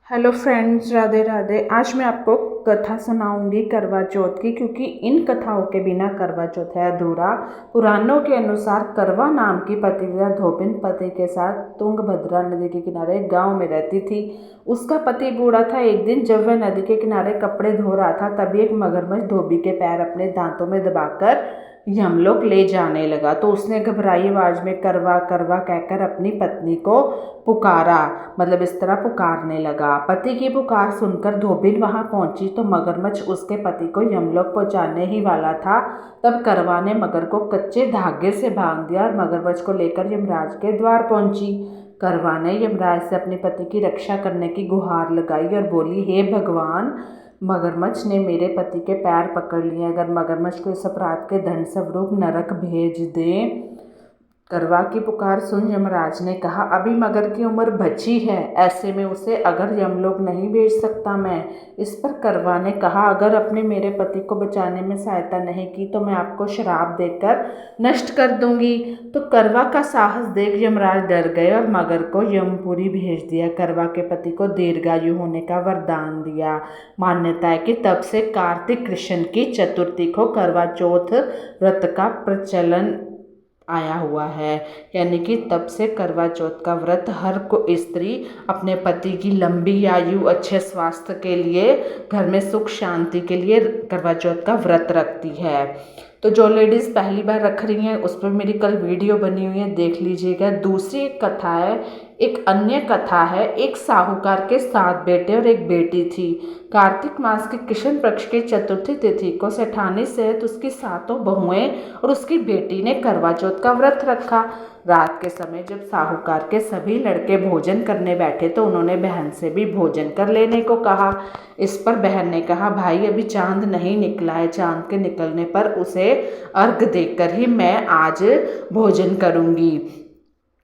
Hello friends, Radhe Radhe. आज मैं आपको कथा सुनाऊंगी करवा चौथ की, क्योंकि इन कथाओं के बिना करवा चौथ है अधूरा। पुराणों के अनुसार करवा नाम की पतिव्रता धोबिन पति के साथ तुंगभद्रा नदी के किनारे एक गांव में रहती थी। उसका पति बूढ़ा था। एक दिन जब वह नदी के किनारे कपड़े धो रहा था, तभी एक मगरमच्छ धोबी के पैर अपने दांतों में दबाकर यमलोक ले जाने लगा। तो उसने घबराई आवाज में करवा करवा कहकर अपनी पत्नी को पुकारा, मतलब इस तरह पुकारने लगा। पति की पुकार सुनकर धोबिन वहां पहुंची तो मगरमच्छ उसके पति को यमलोक पहुंचाने ही वाला था। तब करवा ने मगर को कच्चे धागे से बांध दिया और मगरमच्छ को लेकर यमराज के द्वार पहुंची। करवा ने यमराज से अपने पति की रक्षा करने की गुहार लगाई और बोली, हे भगवान, मगरमच्छ ने मेरे पति के पैर पकड़ लिए। अगर मगरमच्छ को इस अपराध के दंड स्वरूप नरक भेज दें। करवा की पुकार सुन यमराज ने कहा, अभी मगर की उम्र बची है, ऐसे में उसे अगर यमलोक नहीं भेज सकता मैं। इस पर करवा ने कहा, अगर अपने मेरे पति को बचाने में सहायता नहीं की तो मैं आपको श्राप देकर नष्ट कर दूंगी। तो करवा का साहस देख यमराज डर गए और मगर को यमपुरी भेज दिया। करवा के पति को दीर्घायु होने का वरदान दिया। मान्यता है कि तब से कार्तिक कृष्ण की चतुर्थी को करवा चौथ व्रत का प्रचलन आया हुआ है। यानी कि तब से करवा चौथ का व्रत हर को स्त्री अपने पति की लंबी आयु, अच्छे स्वास्थ्य के लिए, घर में सुख शांति के लिए करवा चौथ का व्रत रखती है। तो जो लेडीज़ पहली बार रख रही हैं, उस पर मेरी कल वीडियो बनी हुई है, देख लीजिएगा। दूसरी एक कथा है, एक अन्य कथा है। एक साहूकार के 7 बेटे और एक बेटी थी। कार्तिक मास के कृष्ण पक्ष की चतुर्थी तिथि को सेठानी सहित उसकी 7 बहुएं और उसकी बेटी ने करवा चौथ का व्रत रखा। रात के समय जब साहूकार के सभी लड़के भोजन करने बैठे तो उन्होंने बहन से भी भोजन कर लेने को कहा। इस पर बहन ने कहा, भाई अभी चांद नहीं निकला है, चांद के निकलने पर उसे अर्घ देकर ही मैं आज भोजन करूंगी।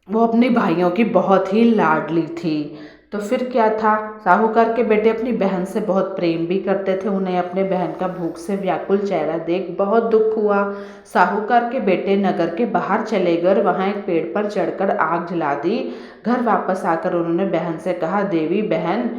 वो अपने भाइयों की बहुत ही लाडली थी। तो फिर क्या था, साहूकार के बेटे अपनी बहन से बहुत प्रेम भी करते थे। उन्हें अपने बहन का भूख से व्याकुल चेहरा देख बहुत दुख हुआ। साहूकार के बेटे नगर के बाहर चले गए और वहाँ एक पेड़ पर चढ़कर आग जला दी। घर वापस आकर उन्होंने बहन से कहा, देवी बहन,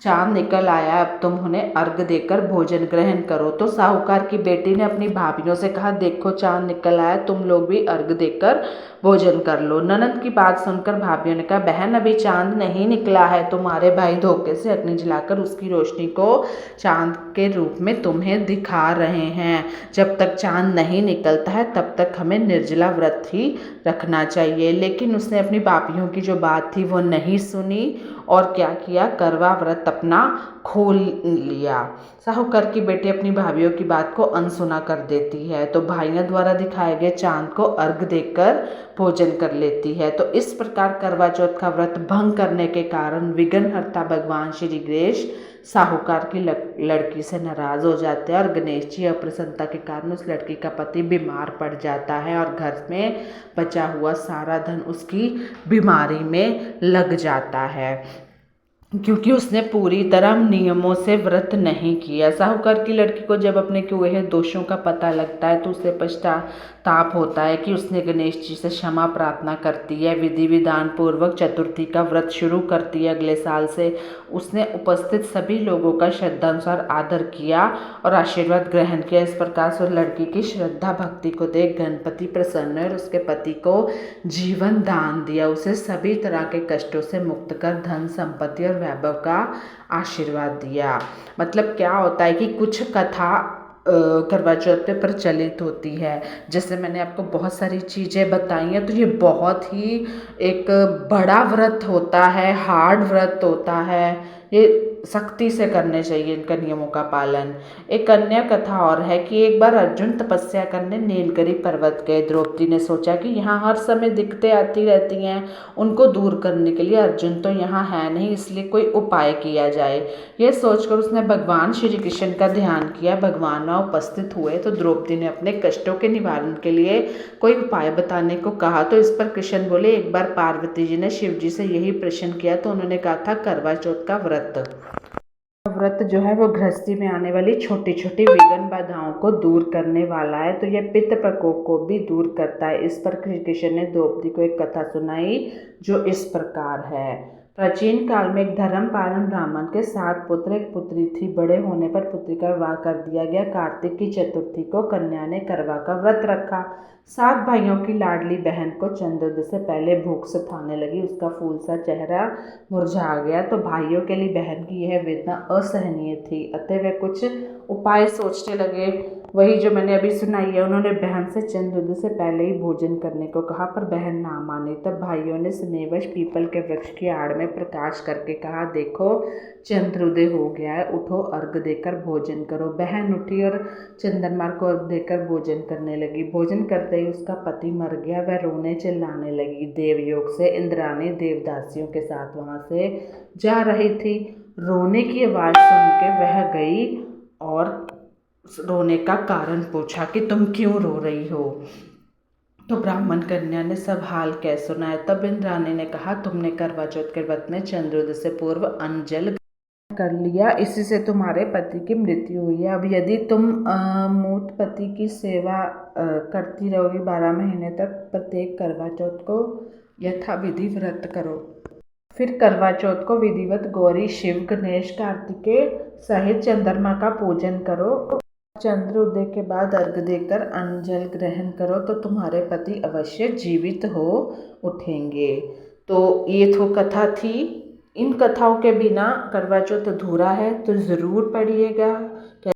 चांद निकल आया, अब तुम उन्हें अर्घ देकर भोजन ग्रहण करो। तो साहूकार की बेटी ने अपनी भाभियों से कहा, देखो चांद निकल आया, तुम लोग भी अर्घ देकर भोजन कर लो। ननद की बात सुनकर भाभियों ने कहा, बहन अभी चांद नहीं निकला है, तुम्हारे भाई धोखे से अग्नि जलाकर उसकी रोशनी को चांद के रूप में तुम्हें दिखा रहे हैं। जब तक चांद नहीं निकलता है तब तक हमें निर्जला व्रत ही रखना चाहिए। लेकिन उसने अपनी भाभियों की जो बात थी वो नहीं सुनी और क्या किया, करवा व्रत अपना खोल लिया। साहूकार की बेटी अपनी भाभियों की बात को अनसुना कर देती है तो भाइयों द्वारा दिखाए गए चांद को अर्घ देकर भोजन कर लेती है। तो इस प्रकार करवा चौथ का व्रत भंग करने के कारण विघ्नहर्ता भगवान श्री गणेश साहूकार की लड़की से नाराज हो जाते हैं और गणेश जी अप्रसन्नता के कारण उस लड़की का पति बीमार पड़ जाता है और घर में बचा हुआ सारा धन उसकी बीमारी में लग जाता है, क्योंकि उसने पूरी तरह नियमों से व्रत नहीं किया। साहूकार की लड़की को जब अपने किए हुए दोषों का पता लगता है तो उसे पश्चाताप होता है कि उसने गणेश जी से क्षमा प्रार्थना करती है। विधि विधान पूर्वक चतुर्थी का व्रत शुरू करती है। अगले साल से उसने उपस्थित सभी लोगों का श्रद्धानुसार आदर किया और आशीर्वाद ग्रहण किया। इस प्रकार से लड़की की श्रद्धा भक्ति को देख गणपति प्रसन्न हुए और उसके पति को जीवन दान दिया। उसे सभी तरह के कष्टों से मुक्त कर धन संपत्ति और वैभव का आशीर्वाद दिया। मतलब क्या होता है कि कुछ कथा करवा चौथ पे प्रचलित होती है। जैसे मैंने आपको बहुत सारी चीज़ें बताई हैं, तो ये बहुत ही एक बड़ा व्रत होता है, हार्ड व्रत होता है। ये सख्ती से करने चाहिए इनका नियमों का पालन। एक अन्य कथा और है कि एक बार अर्जुन तपस्या करने नीलगिरी पर्वत गए। द्रौपदी ने सोचा कि यहाँ हर समय दिक्कतें आती रहती हैं, उनको दूर करने के लिए अर्जुन तो यहाँ है नहीं, इसलिए कोई उपाय किया जाए। यह सोचकर उसने भगवान श्री कृष्ण का ध्यान किया। भगवान वहाँ उपस्थित हुए तो द्रौपदी ने अपने कष्टों के निवारण के लिए कोई उपाय बताने को कहा। तो इस पर कृष्ण बोले, एक बार पार्वती जी ने शिव जी से यही प्रश्न किया तो उन्होंने कहा था करवा चौथ का व्रत जो है वो गृहस्थी में आने वाली छोटी छोटी विघ्न बाधाओं को दूर करने वाला है। तो यह पित्त प्रकोप को भी दूर करता है। इस पर कृष्ण ने द्रौपदी को एक कथा सुनाई जो इस प्रकार है। प्राचीन काल में एक धर्मपालन ब्राह्मण के 7 पुत्र एक पुत्री थी। बड़े होने पर पुत्री का विवाह कर दिया गया। कार्तिक की चतुर्थी को कन्या ने करवा का व्रत रखा। 7 भाइयों की लाडली बहन को चंद्रोदय से पहले भूख सताने लगी। उसका फूल सा चेहरा मुरझा गया तो भाइयों के लिए बहन की यह वेदना असहनीय थी। अतः वे कुछ उपाय सोचने लगे। वही जो मैंने अभी सुनाई है, उन्होंने बहन से चंद्रोदय से पहले ही भोजन करने को कहा, पर बहन ना मानी। तब भाइयों ने स्नेहवश पीपल के वृक्ष की आड़ में प्रकाश करके कहा, देखो चंद्रोदय हो गया है, उठो अर्घ देकर भोजन करो। बहन उठी और चंद्रमा को अर्घ देकर भोजन करने लगी। भोजन करते ही उसका पति मर गया। वह रोने चिल्लाने लगी। देवयोग से इंद्राणी देवदासियों के साथ वहाँ से जा रही थी। रोने की आवाज़ सुन के वह गई और रोने का कारण पूछा कि तुम क्यों रो रही हो। तो ब्राह्मण कन्या ने सब हाल कह सुनाया। तब इंद्राणी ने कहा, तुमने करवा चौथ के व्रत में चंद्रोदय से पूर्व अन्न जल कर लिया, इसी से तुम्हारे पति की मृत्यु हुई है। अब यदि तुम मूत पति की सेवा करती रहोगी 12 महीने तक, प्रत्येक करवा चौथ को यथाविधि व्रत करो। फिर करवा चौथ को विधिवत गौरी, शिव, गणेश, कार्तिकेय सहित चंद्रमा का पूजन करो। चंद्रोदय के बाद अर्घ देकर अन्न जल ग्रहण करो तो तुम्हारे पति अवश्य जीवित हो उठेंगे। तो ये तो कथा थी। इन कथाओं के बिना करवा चौथ अधूरा है, तो ज़रूर पढ़िएगा।